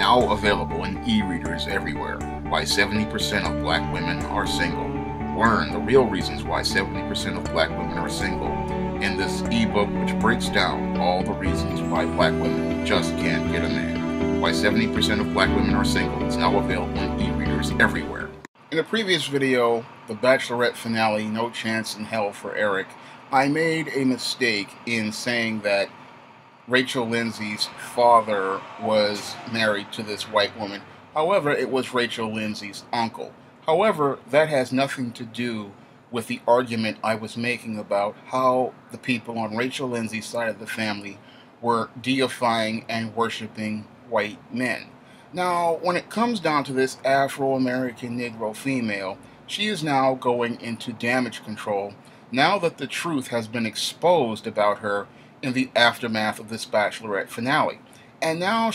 now available in e-readers everywhere. Why 70% of black women are single. Learn the real reasons why 70% of black women are single in this ebook, which breaks down all the reasons why black women just can't get a man. Why 70% of black women are single is now available in e-readers everywhere. In a previous video, the Bachelorette finale, No Chance in Hell for Eric, I made a mistake in saying that Rachel Lindsay's father was married to this white woman. However, it was Rachel Lindsay's uncle. However, that has nothing to do with the argument I was making about how the people on Rachel Lindsay's side of the family were deifying and worshiping white men. Now, when it comes down to this Afro-American Negro female, she is now going into damage control now that the truth has been exposed about her in the aftermath of this Bachelorette finale. And now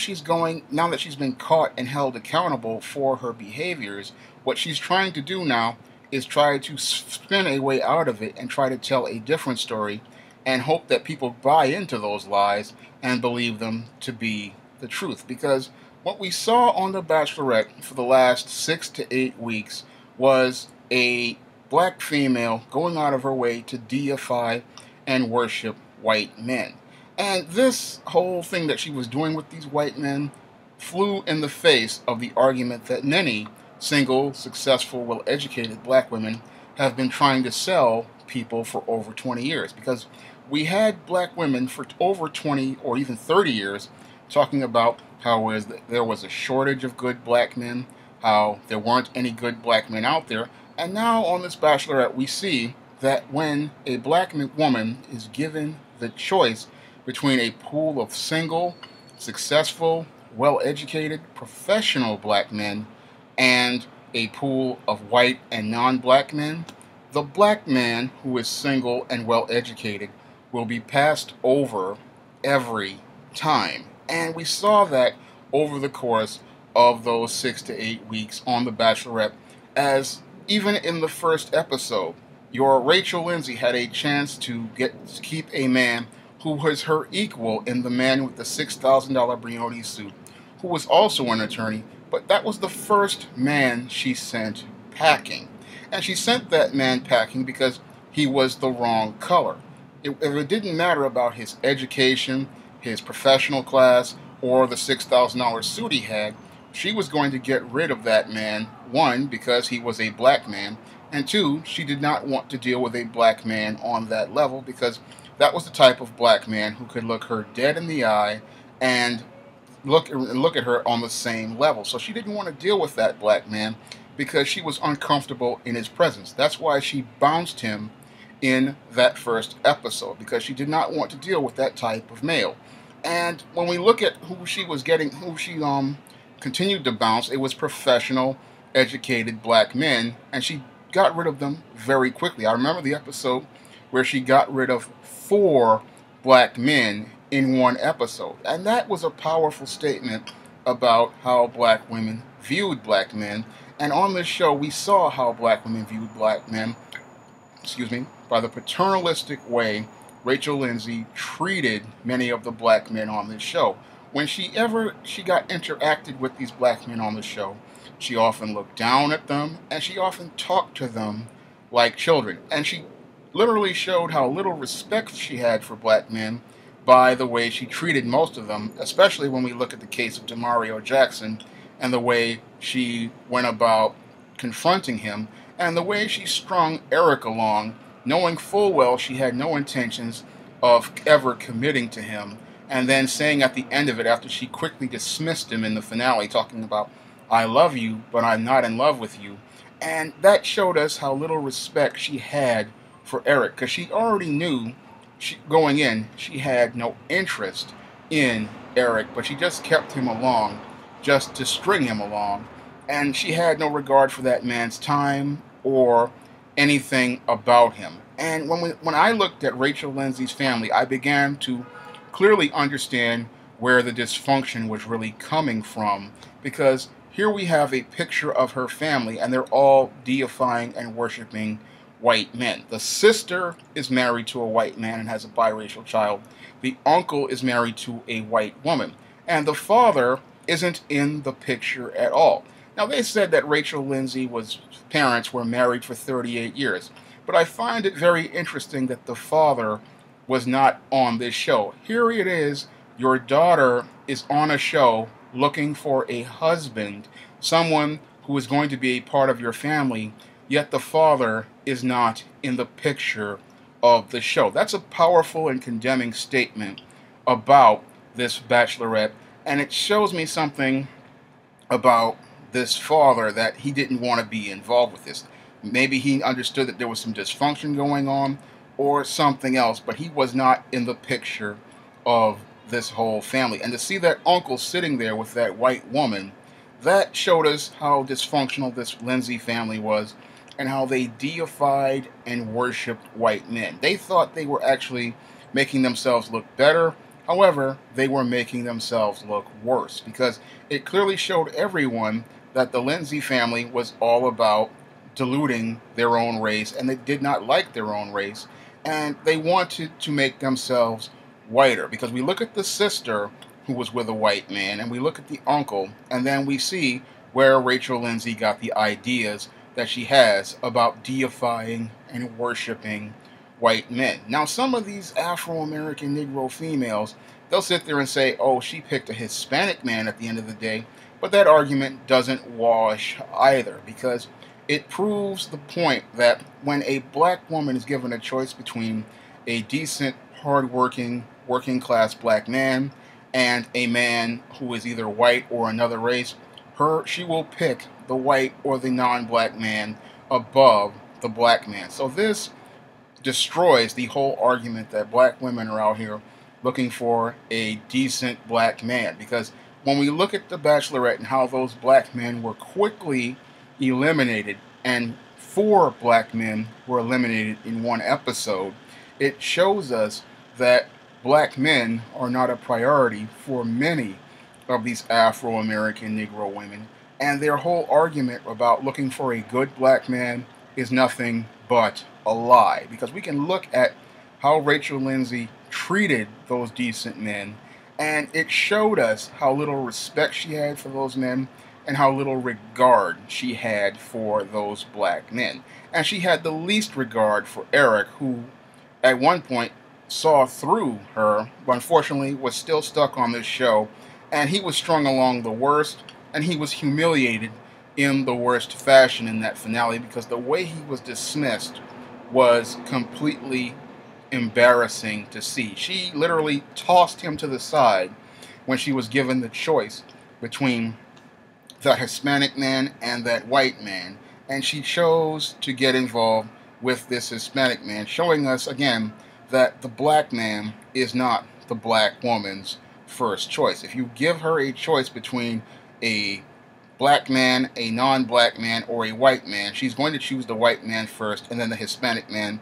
now that she's been caught and held accountable for her behaviors, what she's trying to do now is try to spin a way out of it and try to tell a different story and hope that people buy into those lies and believe them to be the truth. Because what we saw on The Bachelorette for the last 6 to 8 weeks was a black female going out of her way to deify and worship white men. And this whole thing that she was doing with these white men flew in the face of the argument that many single, successful, well-educated black women have been trying to sell people for over 20 years. Because we had black women for over 20 or even 30 years talking about how there was a shortage of good black men, how there weren't any good black men out there. And now on this Bachelorette, we see that when a black woman is given the choice between a pool of single, successful, well-educated, professional black men and a pool of white and non-black men, the black man who is single and well-educated will be passed over every time. And we saw that over the course of those 6 to 8 weeks on The Bachelorette, as even in the first episode, your Rachel Lindsay had a chance to keep a man who was her equal in the man with the $6,000 Brioni suit, who was also an attorney, but that was the first man she sent packing. And she sent that man packing because he was the wrong color. It didn't matter about his education, his professional class, or the $6,000 suit he had. She was going to get rid of that man, one, because he was a black man, and two, she did not want to deal with a black man on that level because that was the type of black man who could look her dead in the eye and look at her on the same level. So she didn't want to deal with that black man because she was uncomfortable in his presence. That's why she bounced him in that first episode, because she did not want to deal with that type of male. And when we look at who she continued to bounce, it was professional, educated black men, and she got rid of them very quickly. I remember the episode where she got rid of 4 black men in one episode, and that was a powerful statement about how black women viewed black men. And on this show, we saw how black women viewed black men, by the paternalistic way Rachel Lindsay treated many of the black men on this show. When she got interacted with these black men on the show, she often looked down at them, and she often talked to them like children. And she literally showed how little respect she had for black men by the way she treated most of them, especially when we look at the case of Demario Jackson and the way she went about confronting him, and the way she strung Eric along, knowing full well she had no intentions of ever committing to him, and then saying at the end of it, after she quickly dismissed him in the finale, talking about, "I love you, but I'm not in love with you." And that showed us how little respect she had for Eric, because she already knew going in she had no interest in Eric, but she just kept him along just to string him along, and she had no regard for that man's time or anything about him. And when I looked at Rachel Lindsay's family, I began to clearly understand where the dysfunction was really coming from, because here we have a picture of her family, and they're all deifying and worshiping white men. The sister is married to a white man and has a biracial child. The uncle is married to a white woman. And the father isn't in the picture at all. Now, they said that Rachel Lindsay was parents were married for 38 years, but I find it very interesting that the father was not on this show. Here it is, your daughter is on a show looking for a husband, someone who is going to be a part of your family, yet the father is not in the picture of the show. That's a powerful and condemning statement about this Bachelorette, and it shows me something about this father, that he didn't want to be involved with this. Maybe he understood that there was some dysfunction going on or something else, but he was not in the picture of this whole family. And to see that uncle sitting there with that white woman, that showed us how dysfunctional this Lindsay family was and how they deified and worshipped white men. They thought they were actually making themselves look better. However, they were making themselves look worse, because it clearly showed everyone that the Lindsay family was all about diluting their own race, and they did not like their own race, and they wanted to make themselves whiter. Because we look at the sister who was with a white man, and we look at the uncle, and then we see where Rachel Lindsay got the ideas that she has about deifying and worshiping white men. Now, some of these Afro-American Negro females, they'll sit there and say, oh, she picked a Hispanic man at the end of the day, but that argument doesn't wash either, because it proves the point that when a black woman is given a choice between a decent, hard-working, working-class black man and a man who is either white or another race, she will pick the white or the non-black man above the black man. So this destroys the whole argument that black women are out here looking for a decent black man. Because when we look at the Bachelorette and how those black men were quickly eliminated, and 4 black men were eliminated in one episode, it shows us that black men are not a priority for many of these Afro-American Negro women, and their whole argument about looking for a good black man is nothing but a lie. Because we can look at how Rachel Lindsay treated those decent men, and it showed us how little respect she had for those men and how little regard she had for those black men. And she had the least regard for Eric, who at one point saw through her, but unfortunately was still stuck on this show, and he was strung along the worst, and he was humiliated in the worst fashion in that finale, because the way he was dismissed was completely embarrassing to see. She literally tossed him to the side when she was given the choice between that Hispanic man and that white man, and she chose to get involved with this Hispanic man, showing us again that the black man is not the black woman's first choice. If you give her a choice between a black man, a non-black man, or a white man, she's going to choose the white man first and then the Hispanic man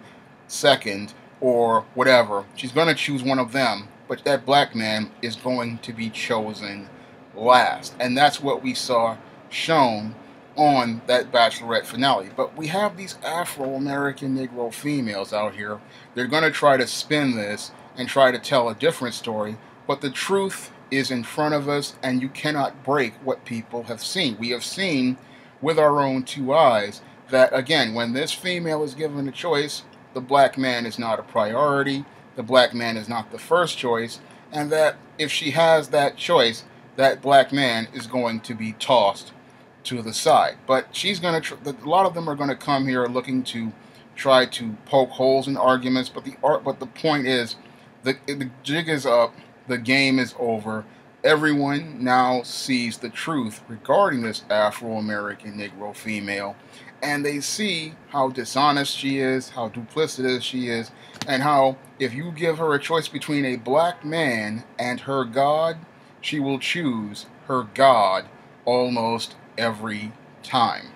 second, or whatever. She's going to choose one of them, but that black man is going to be chosen last. And that's what we saw shown on that Bachelorette finale. But we have these Afro-American Negro females out here. They're going to try to spin this and try to tell a different story, but the truth is in front of us, and you cannot break what people have seen. We have seen with our own 2 eyes that, again, when this female is given a choice, the black man is not a priority, the black man is not the first choice, and that if she has that choice, that black man is going to be tossed to the side. But she's going to, a lot of them are going to come here looking to try to poke holes in arguments, but the point is, the jig is up, the game is over. Everyone now sees the truth regarding this Afro-American Negro female, and they see how dishonest she is, how duplicitous she is, and how if you give her a choice between a black man and her God, she will choose her God almost every time.